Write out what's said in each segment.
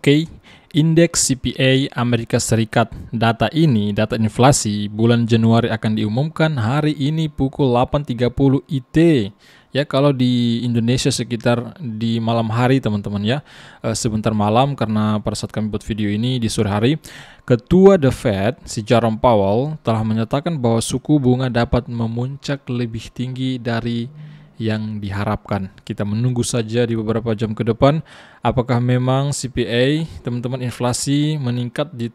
Oke, indeks CPI Amerika Serikat. Data inflasi bulan Januari akan diumumkan hari ini pukul 8.30 IT. Ya, kalau di Indonesia sekitar di malam hari teman-teman ya. Sebentar malam karena pada saat kami buat video ini di sore hari. Ketua The Fed, si Jerome Powell, telah menyatakan bahwa suku bunga dapat memuncak lebih tinggi dari yang diharapkan. Kita menunggu saja di beberapa jam ke depan apakah memang CPI, teman-teman, inflasi meningkat di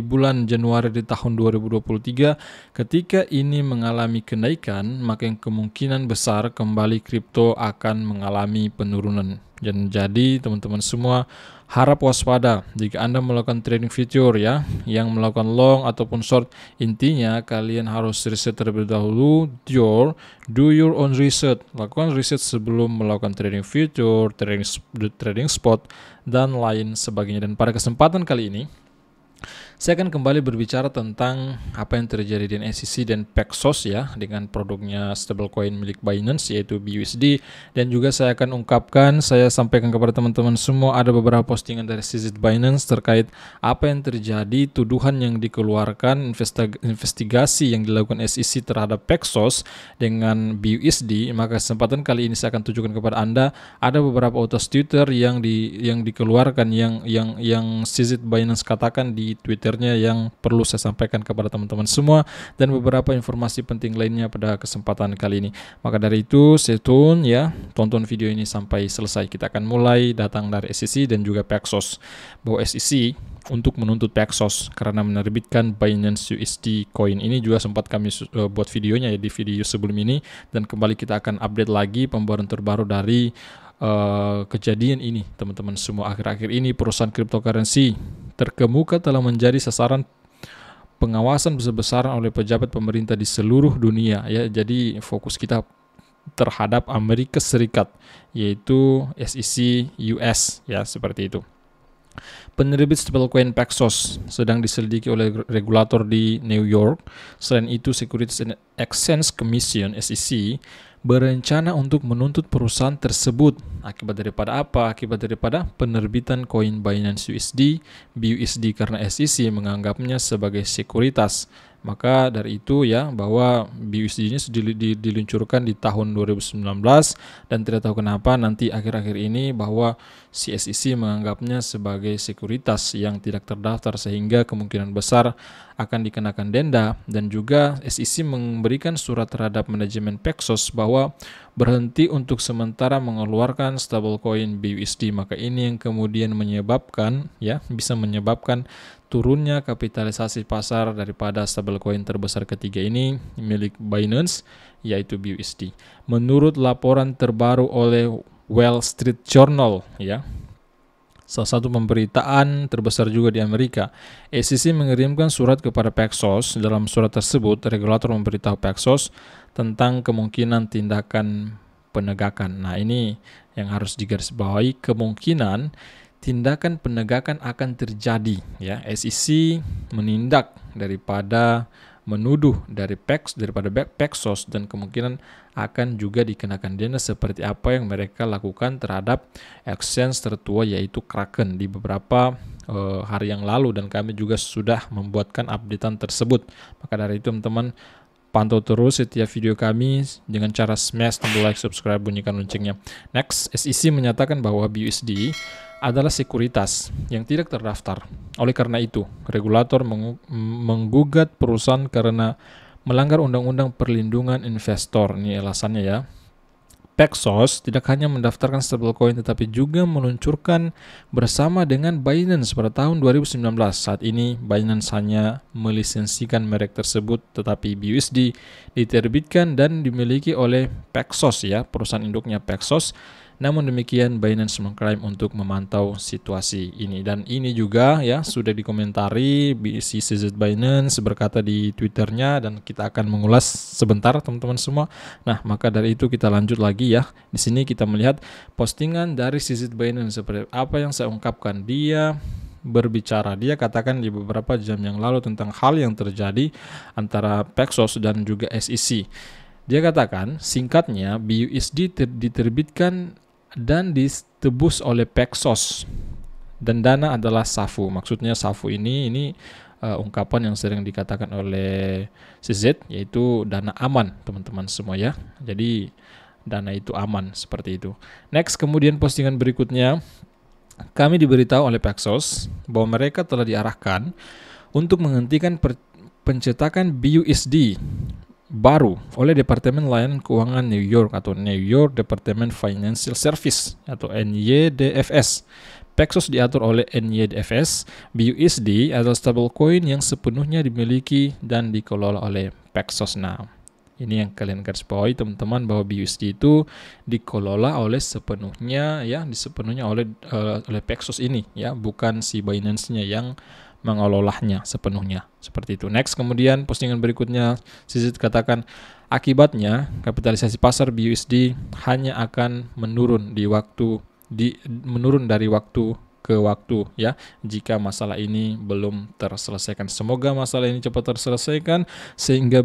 bulan Januari di tahun 2023. Ketika ini mengalami kenaikan, maka yang kemungkinan besar kembali kripto akan mengalami penurunan. Dan jadi teman-teman semua harap waspada jika Anda melakukan trading future ya, yang melakukan long ataupun short. Intinya kalian harus riset terlebih dahulu, do your own research. Lakukan riset sebelum melakukan trading future, trading spot, dan lain sebagainya. Dan pada kesempatan kali ini saya akan kembali berbicara tentang apa yang terjadi di SEC dan Paxos ya, dengan produknya stablecoin milik Binance yaitu BUSD. Dan juga saya akan saya sampaikan kepada teman-teman semua ada beberapa postingan dari sisi Binance terkait apa yang terjadi, tuduhan yang dikeluarkan, investigasi yang dilakukan SEC terhadap Paxos dengan BUSD. Maka kesempatan kali ini saya akan tunjukkan kepada Anda ada beberapa utas Twitter yang dikeluarkan yang sisi Binance katakan di Twitter yang perlu saya sampaikan kepada teman-teman semua, dan beberapa informasi penting lainnya pada kesempatan kali ini. Maka dari itu stay tune ya, tonton video ini sampai selesai. Kita akan mulai datang dari SEC dan juga Paxos. Bahwa SEC untuk menuntut Paxos karena menerbitkan Binance USD coin. Ini juga sempat kami buat videonya ya di video sebelum ini, dan kembali kita akan update lagi pembaruan terbaru dari kejadian ini teman-teman semua. Akhir-akhir ini perusahaan cryptocurrency terkemuka telah menjadi sasaran pengawasan besar-besaran oleh pejabat pemerintah di seluruh dunia ya. Jadi fokus kita terhadap Amerika Serikat yaitu SEC US ya, seperti itu. Penerbit stablecoin Paxos sedang diselidiki oleh regulator di New York. Selain itu, Securities and Exchange Commission (SEC) berencana untuk menuntut perusahaan tersebut. Akibat daripada apa? Akibat daripada penerbitan koin Binance USD, BUSD, karena SEC menganggapnya sebagai sekuritas. Maka dari itu ya, bahwa BUSD ini diluncurkan di tahun 2019 dan tidak tahu kenapa nanti akhir-akhir ini bahwa si SEC menganggapnya sebagai sekuritas yang tidak terdaftar, sehingga kemungkinan besar akan dikenakan denda. Dan juga SEC memberikan surat terhadap manajemen Paxos bahwa berhenti untuk sementara mengeluarkan stablecoin BUSD. Maka ini yang kemudian bisa menyebabkan turunnya kapitalisasi pasar daripada stablecoin terbesar ketiga ini milik Binance yaitu BUSD. Menurut laporan terbaru oleh Wall Street Journal ya, salah satu pemberitaan terbesar juga di Amerika, SEC mengirimkan surat kepada Paxos. Dalam surat tersebut, regulator memberitahu Paxos tentang kemungkinan tindakan penegakan. Nah, ini yang harus digarisbawahi, kemungkinan tindakan penegakan akan terjadi ya. SEC menindak daripada menuduh daripada Paxos, dan kemungkinan akan juga dikenakan denda seperti apa yang mereka lakukan terhadap exchange tertua yaitu Kraken di beberapa hari yang lalu, dan kami juga sudah membuatkan updatean tersebut. Maka dari itu teman-teman, pantau terus setiap video kami dengan cara smash tombol like, subscribe, bunyikan loncengnya. Next, SEC menyatakan bahwa BUSD adalah sekuritas yang tidak terdaftar. Oleh karena itu, regulator menggugat perusahaan karena melanggar undang-undang perlindungan investor. Ini alasannya ya. Paxos tidak hanya mendaftarkan stablecoin tetapi juga meluncurkan bersama dengan Binance pada tahun 2019. Saat ini Binance hanya melisensikan merek tersebut, tetapi BUSD diterbitkan dan dimiliki oleh Paxos ya, perusahaan induknya Paxos. Namun demikian, Binance mengklaim untuk memantau situasi ini. Dan ini juga ya sudah dikomentari si CZ Binance berkata di Twitternya, dan kita akan mengulas sebentar teman-teman semua. Nah, maka dari itu kita lanjut lagi ya. Di sini kita melihat postingan dari CZ Binance seperti apa yang saya ungkapkan. Dia berbicara, dia katakan di beberapa jam yang lalu tentang hal yang terjadi antara Paxos dan juga SEC. Dia katakan, singkatnya, BUSD diterbitkan dan ditebus oleh Paxos. Dan dana adalah safu. Maksudnya safu ini ungkapan yang sering dikatakan oleh CZ, yaitu dana aman, teman-teman semua ya. Jadi dana itu aman, seperti itu. Next, kemudian postingan berikutnya, kami diberitahu oleh Paxos bahwa mereka telah diarahkan untuk menghentikan pencetakan BUSD baru oleh Departemen Layanan Keuangan New York atau New York Department Financial Service atau NYDFS. Paxos diatur oleh NYDFS. BUSD adalah stablecoin yang sepenuhnya dimiliki dan dikelola oleh Paxos Now. Ini yang kalian garis bawahi, teman-teman, bahwa BUSD itu dikelola oleh sepenuhnya oleh Paxos ini ya, bukan si Binance-nya yang mengelolanya sepenuhnya, seperti itu. Next, kemudian postingan berikutnya CZ katakan akibatnya kapitalisasi pasar BUSD hanya akan menurun dari waktu ke waktu ya, jika masalah ini belum terselesaikan. Semoga masalah ini cepat terselesaikan sehingga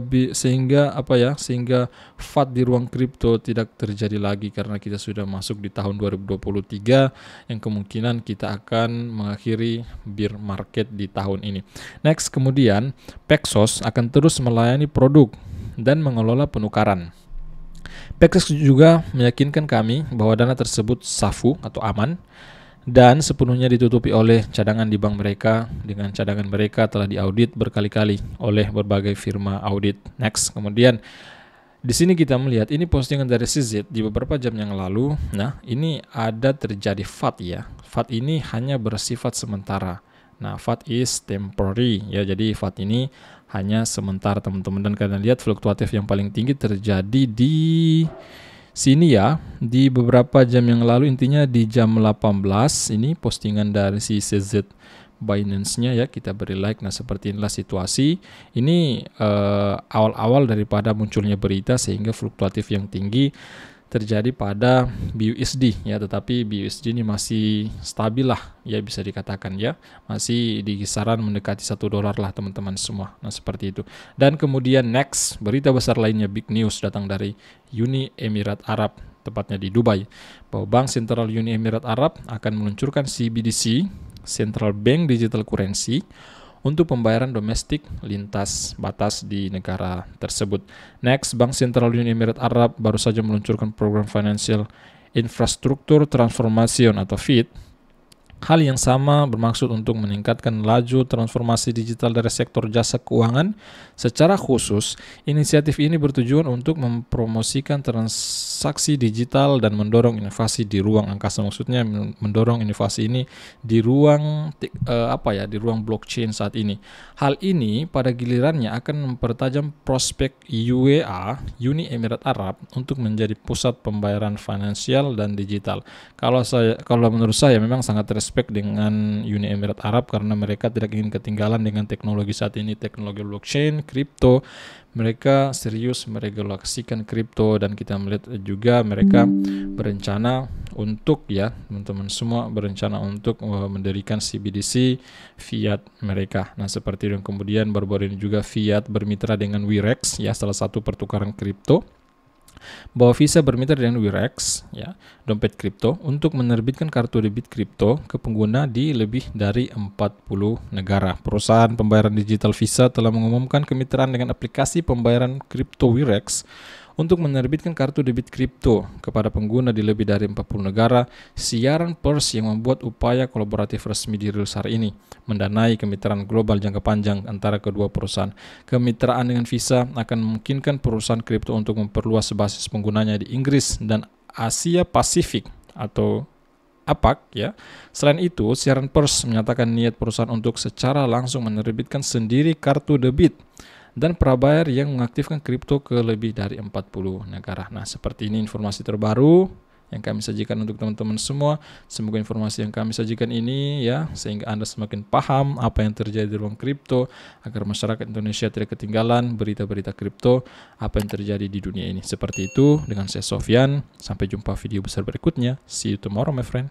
FUD di ruang kripto tidak terjadi lagi, karena kita sudah masuk di tahun 2023 yang kemungkinan kita akan mengakhiri bear market di tahun ini. Next, kemudian Paxos akan terus melayani produk dan mengelola penukaran. Paxos juga meyakinkan kami bahwa dana tersebut safu atau aman dan sepenuhnya ditutupi oleh cadangan di bank mereka, dengan cadangan mereka telah diaudit berkali-kali oleh berbagai firma audit. Next, kemudian di sini kita melihat ini postingan dari CZ di beberapa jam yang lalu. Nah, ini ada terjadi FUD ya. FUD ini hanya bersifat sementara. Nah, FUD is temporary ya. Jadi FUD ini hanya sementara, teman-teman. Dan kalian lihat fluktuatif yang paling tinggi terjadi di sini ya, di beberapa jam yang lalu, intinya di jam 18. Ini postingan dari si CZ Binance-nya ya, kita beri like. Nah, seperti inilah situasi. Ini awal-awal daripada munculnya berita sehingga fluktuatif yang tinggi terjadi pada BUSD ya, tetapi BUSD ini masih stabil lah ya, bisa dikatakan ya, masih di kisaran mendekati $1 lah, teman-teman semua. Nah, seperti itu. Dan kemudian next, berita besar lainnya, big news datang dari Uni Emirat Arab, tepatnya di Dubai, bahwa Bank Sentral Uni Emirat Arab akan meluncurkan CBDC, Central Bank Digital Currency, untuk pembayaran domestik lintas batas di negara tersebut. Next, Bank Sentral Uni Emirat Arab baru saja meluncurkan program Financial Infrastructure Transformation atau FIT. Hal yang sama bermaksud untuk meningkatkan laju transformasi digital dari sektor jasa keuangan. Secara khusus, inisiatif ini bertujuan untuk mempromosikan transaksi digital dan mendorong inovasi di ruang angkasa. Maksudnya mendorong inovasi ini di ruang di ruang blockchain saat ini. Hal ini pada gilirannya akan mempertajam prospek UEA, Uni Emirat Arab, untuk menjadi pusat pembayaran finansial dan digital. Kalau menurut saya memang sangat respect dengan Uni Emirat Arab, karena mereka tidak ingin ketinggalan dengan teknologi saat ini, teknologi blockchain, kripto. Mereka serius meregulasikan kripto, dan kita melihat juga mereka berencana untuk ya, teman-teman semua, berencana untuk mendirikan CBDC fiat mereka. Nah, seperti yang kemudian baru-baru ini juga Fiat bermitra dengan Wirex ya, salah satu pertukaran kripto, bahwa Visa bermitra dengan Wirex ya, dompet kripto, untuk menerbitkan kartu debit kripto ke pengguna di lebih dari 40 negara. Perusahaan pembayaran digital Visa telah mengumumkan kemitraan dengan aplikasi pembayaran kripto Wirex untuk menerbitkan kartu debit kripto kepada pengguna di lebih dari 40 negara. Siaran pers yang membuat upaya kolaboratif resmi dirilis hari ini, mendanai kemitraan global jangka panjang antara kedua perusahaan. Kemitraan dengan Visa akan memungkinkan perusahaan kripto untuk memperluas basis penggunanya di Inggris dan Asia Pasifik atau APAC ya. Selain itu, siaran pers menyatakan niat perusahaan untuk secara langsung menerbitkan sendiri kartu debit dan prabayar yang mengaktifkan kripto ke lebih dari 40 negara. Nah, seperti ini informasi terbaru yang kami sajikan untuk teman-teman semua. Semoga informasi yang kami sajikan ini ya, sehingga Anda semakin paham apa yang terjadi di ruang kripto, agar masyarakat Indonesia tidak ketinggalan berita-berita kripto, apa yang terjadi di dunia ini. Seperti itu, dengan saya Sofyan. Sampai jumpa video besar berikutnya. See you tomorrow, my friend.